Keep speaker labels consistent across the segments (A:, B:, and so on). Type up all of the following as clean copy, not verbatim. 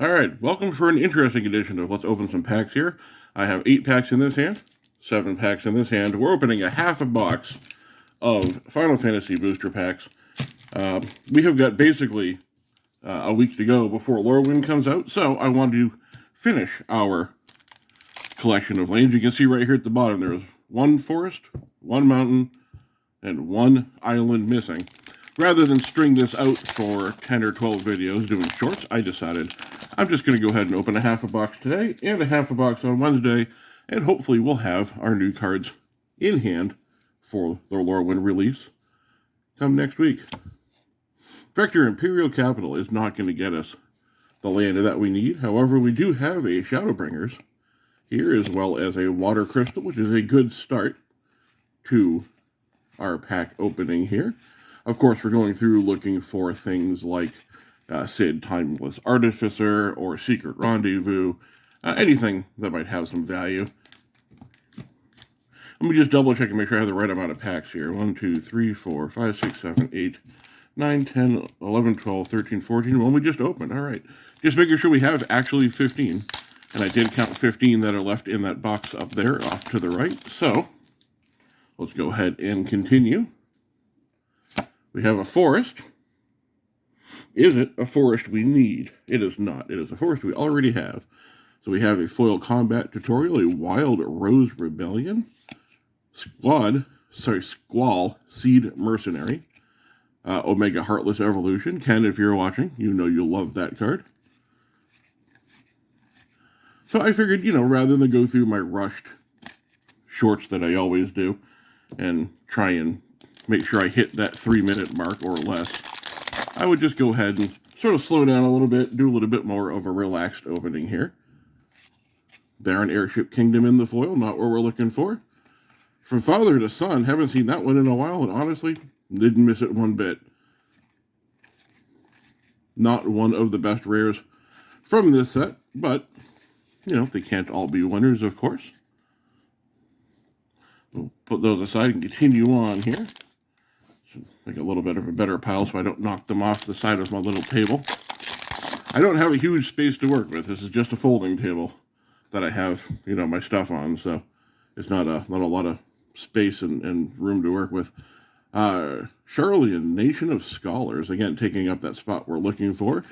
A: Alright, welcome for an interesting edition of Let's Open Some Packs here. I have 8 packs in this hand, 7 packs in this hand. We're opening a half a box of Final Fantasy booster packs. We have got basically a week to go before Lorwyn comes out, so I want to finish our collection of lands. You can see right here at the bottom there's 1 forest, 1 mountain, and 1 island missing. Rather than string this out for 10 or 12 videos doing shorts, I decided I'm just going to go ahead and open a half a box today and a half a box on Wednesday, and hopefully we'll have our new cards in hand for the Lorwyn release come next week. Vector Imperial Capital is not going to get us the land that we need. However, we do have a Shadowbringers here, as well as a Water Crystal, which is a good start to our pack opening here. Of course, we're going through looking for things like Sid Timeless Artificer or Secret Rendezvous, anything that might have some value. Let me just double check and make sure I have the right amount of packs here. 1, 2, 3, 4, 5, 6, 7, 8, 9, 10, 11, 12, 13, 14. Well, we just opened. All right. Just making sure we have actually 15. And I did count 15 that are left in that box up there off to the right. So let's go ahead and continue. We have a forest. Is it a forest we need? It is not. It is a forest we already have. So we have a foil combat tutorial, a Wild Rose Rebellion, Squall Seed Mercenary, Omega Heartless Evolution. Ken, if you're watching, you know you love that card. So I figured, rather than go through my rushed shorts that I always do and try and make sure I hit that 3-minute mark or less, I would just go ahead and sort of slow down a little bit, do a little bit more of a relaxed opening here. Baron Airship Kingdom in the foil, not what we're looking for. From Father to Son, haven't seen that one in a while, and honestly, didn't miss it one bit. Not one of the best rares from this set, but, they can't all be winners, of course. We'll put those aside and continue on here. Make a little bit of a better pile so I don't knock them off the side of my little table. I don't have a huge space to work with. This is just a folding table that I have, my stuff on, so it's not a lot of space and room to work with. Charlian, Nation of Scholars, again, taking up that spot we're looking for.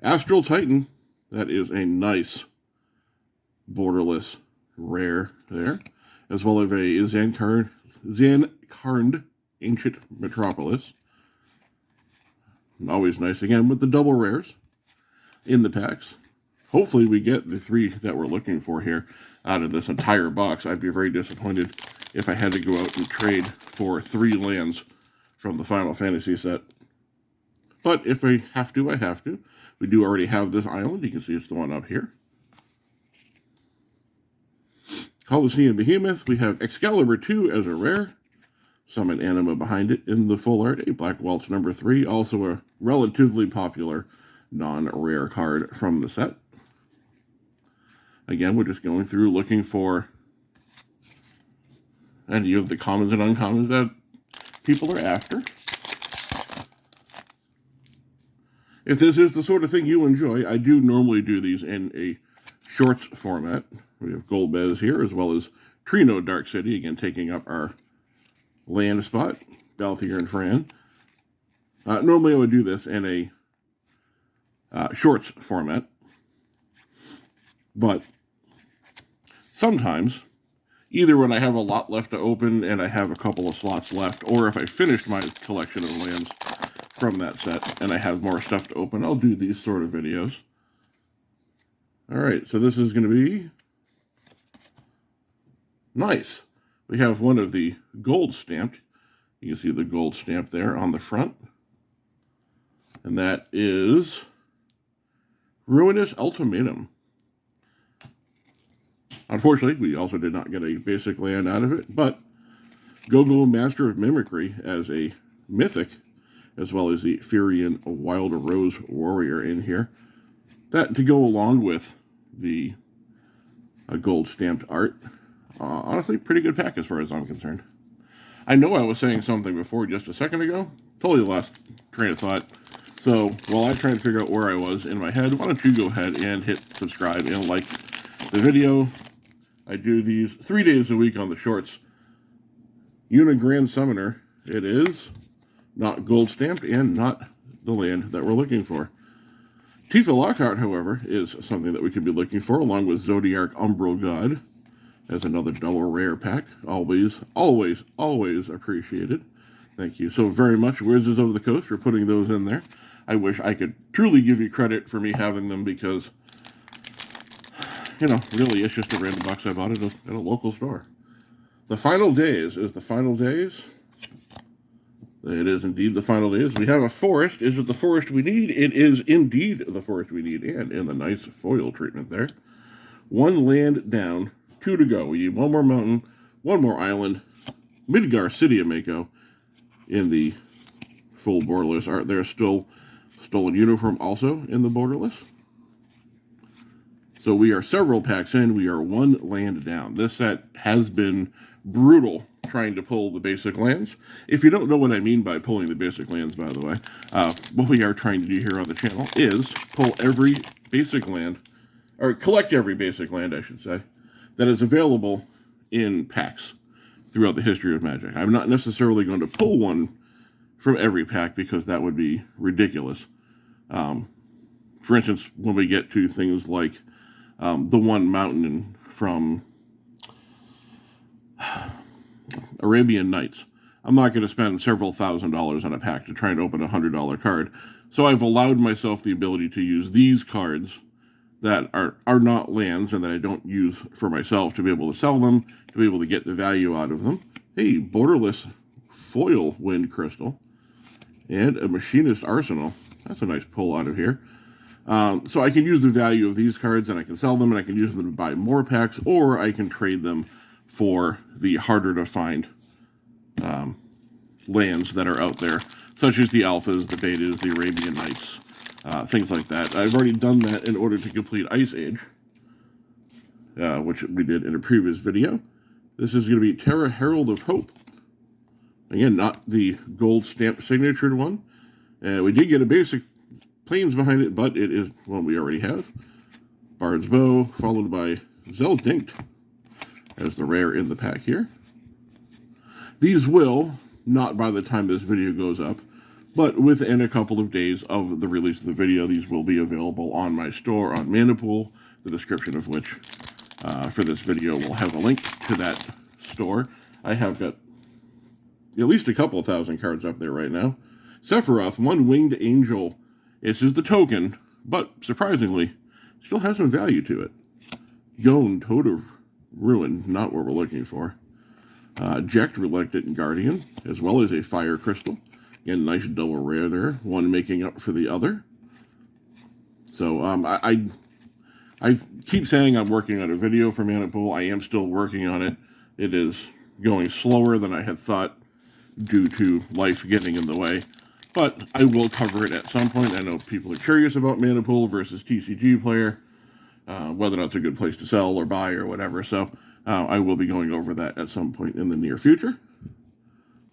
A: Astral Titan, that is a nice borderless rare there, as well as a Zankarn Ancient Metropolis. Always nice, again, with the double rares in the packs. Hopefully we get the 3 that we're looking for here out of this entire box. I'd be very disappointed if I had to go out and trade for 3 lands from the Final Fantasy set. But if I have to, I have to. We do already have this island. You can see it's the one up here. Coliseum Behemoth. We have Excalibur 2 as a rare. Summon Anima behind it in the full art. A Black Waltz number 3. Also a relatively popular non-rare card from the set. Again, we're just going through looking for any of the commons and uncommons that people are after. If this is the sort of thing you enjoy, I do normally do these in a shorts format. We have Golbez here, as well as Trino Dark City, again taking up our land spot, Balthier and Fran. Normally I would do this in a shorts format, but sometimes, either when I have a lot left to open and I have a couple of slots left, or if I finished my collection of lands from that set and I have more stuff to open, I'll do these sort of videos. Alright, so this is going to be nice. We have one of the gold stamped. You can see the gold stamp there on the front. And that is Ruinous Ultimatum. Unfortunately, we also did not get a basic land out of it, but Gogo Master of Mimicry as a mythic, as well as the Furion Wild Rose Warrior in here. That to go along with the gold stamped art. Honestly, pretty good pack as far as I'm concerned. I know I was saying something before just a second ago. Totally lost train of thought. So while I try to figure out where I was in my head, why don't you go ahead and hit subscribe and like the video. I do these 3 days a week on the shorts. Grand Summoner, it is not gold stamped and not the land that we're looking for. Teeth of Lockhart, however, is something that we could be looking for, along with Zodiac Umbral God as another double rare pack. Always, always, always appreciated. Thank you so very much, Wizards of the Coast, for putting those in there. I wish I could truly give you credit for me having them because, you know, really it's just a random box I bought at a local store. The final days is the final days. It is indeed the final days. We have a forest. Is it the forest we need? It is indeed the forest we need. And in the nice foil treatment there. 1 land down, 2 to go. We need 1 more mountain, 1 more island. Midgar City of Mako in the full borderless art there. Still stolen uniform also in the borderless. So we are several packs in. We are 1 land down. This set has been brutal trying to pull the basic lands. If you don't know what I mean by pulling the basic lands, by the way, what we are trying to do here on the channel is pull every basic land, or collect every basic land, I should say, that is available in packs throughout the history of Magic. I'm not necessarily going to pull one from every pack because that would be ridiculous. For instance, when we get to things like the 1 mountain from Arabian Nights, I'm not going to spend several $1,000s on a pack to try and open a $100 card. So I've allowed myself the ability to use these cards that are not lands and that I don't use for myself to be able to sell them, to be able to get the value out of them. Hey, borderless foil wind crystal and a machinist arsenal. That's a nice pull out of here. So I can use the value of these cards and I can sell them and I can use them to buy more packs, or I can trade them for the harder to find lands that are out there, such as the alphas, the betas, the Arabian Nights, things like that. I've already done that in order to complete Ice Age, which we did in a previous video. This is going to be Terra Herald of Hope. Again, not the gold stamp signatured one. We did get a basic planes behind it, but it is one we already have. Bard's Bow, followed by Zeldinkt as the rare in the pack here. These will, not by the time this video goes up, but within a couple of days of the release of the video, these will be available on my store on Manapool, the description of which for this video will have a link to that store. I have got at least a couple of thousand cards up there right now. Sephiroth, 1 winged angel. This is the token, but surprisingly, still has some value to it. Gon, Toad of Ruin, not what we're looking for. Jekt, Reluctant Guardian, as well as a Fire Crystal. Again, nice double rare there, one making up for the other. So I keep saying I'm working on a video for Manapool. I am still working on it. It is going slower than I had thought due to life getting in the way. But I will cover it at some point. I know people are curious about Manapool versus TCG Player, whether or not it's a good place to sell or buy or whatever. So I will be going over that at some point in the near future.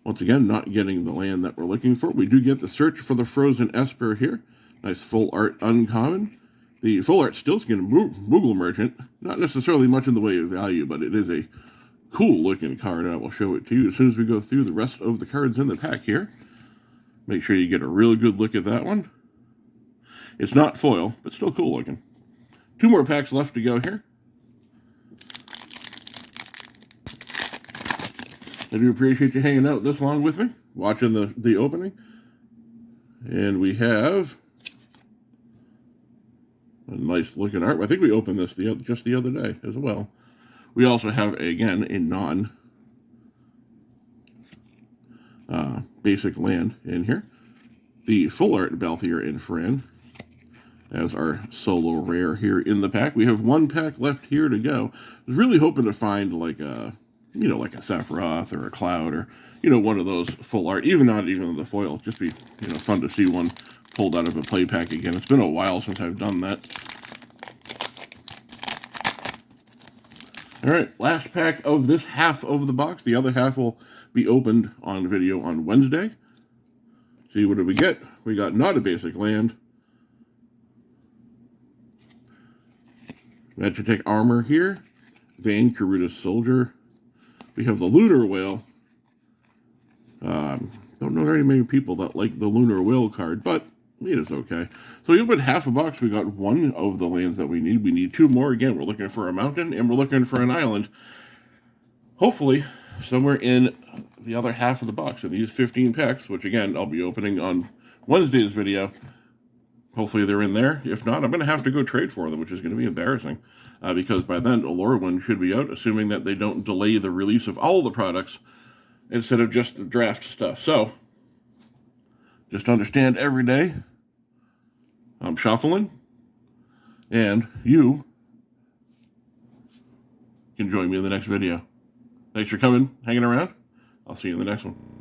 A: Once again, not getting the land that we're looking for. We do get the Search for the Frozen Esper here. Nice full art uncommon. The full art still skin Moogle Merchant. Not necessarily much in the way of value, but it is a cool looking card. I will show it to you as soon as we go through the rest of the cards in the pack here. Make sure you get a real good look at that one. It's not foil, but still cool looking. 2 more packs left to go here. I do appreciate you hanging out this long with me, watching the opening. And we have a nice looking art. I think we opened this just the other day as well. We also have, again, a non basic land in here. The full art Balthier and Fran as our solo rare here in the pack. We have 1 pack left here to go. I was really hoping to find like a, like a Sephiroth or a Cloud or, one of those full art, not even the foil. Just be, fun to see one pulled out of a play pack again. It's been a while since I've done that. All right, last pack of this half of the box. The other half will be opened on video on Wednesday. See, what did we get? We got not a basic land. Magitek Armor here. Vayne Karuta Soldier. We have the Lunar Whale. Don't know very many people that like the Lunar Whale card, but it is okay. So we opened half a box. We got one of the lands that we need. We need two more. Again, we're looking for a mountain, and we're looking for an island. Hopefully, somewhere in the other half of the box. And these 15 packs, which again, I'll be opening on Wednesday's video. Hopefully they're in there. If not, I'm going to have to go trade for them, which is going to be embarrassing. Because by then, Allure should be out, assuming that they don't delay the release of all the products instead of just the draft stuff. So, just understand every day, I'm shuffling, and you can join me in the next video. Thanks for coming, hanging around. I'll see you in the next one.